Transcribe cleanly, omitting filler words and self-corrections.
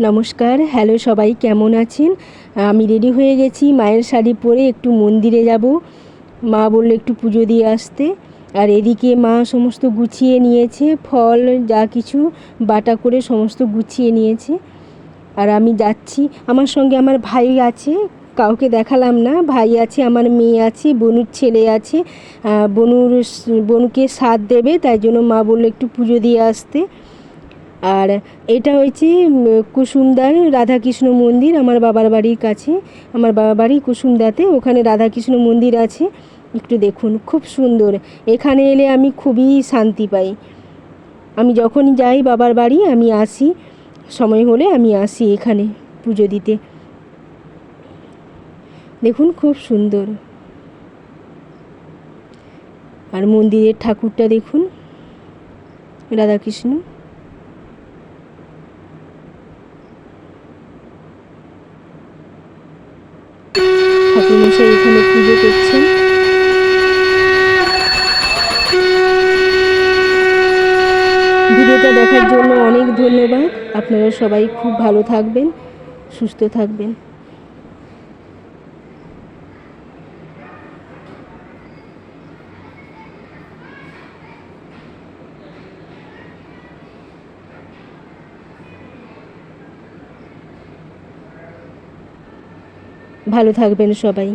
নমস্কার, হ্যালো সবাই, কেমন আছেন? আমি রেডি হয়ে গেছি, মায়ের শাড়ি পরে একটু মন্দিরে যাব। মা বললো একটু পুজো দিয়ে আসতে। আর এদিকে মা সমস্ত গুছিয়ে নিয়েছে, ফল যা কিছু বাটা করে সমস্ত গুছিয়ে নিয়েছে। আর আমি যাচ্ছি, আমার সঙ্গে আমার ভাই আছে, কাউকে দেখালাম না। ভাই আছে, আমার মেয়ে আছে, বনুর ছেলে আছে। বনুকে সাথ দেবে, তাই জন্য মা বললো একটু পুজো দিয়ে আসতে। আর এটা হচ্ছে কুসুমদার রাধাকৃষ্ণ মন্দির, আমার বাবার বাড়ির কাছে। আমার বাবার বাড়ি কুসুমদাতে, ওখানে রাধাকৃষ্ণ মন্দির আছে। একটু দেখুন, খুব সুন্দর। এখানে এলে আমি খুবই শান্তি পাই। আমি যখনই যাই বাবার বাড়ি আমি আসি, সময় হলে আমি আসি এখানে পুজো দিতে। দেখুন খুব সুন্দর। আর মন্দিরের ঠাকুরটা দেখুন, রাধাকৃষ্ণ। ঠাকুরমশাই এখানে পুজো করছেন। ভিডিওটা দেখার জন্য অনেক ধন্যবাদ। আপনারা সবাই খুব ভালো থাকবেন, সুস্থ থাকবেন। ভালো থাকবেন সবাই।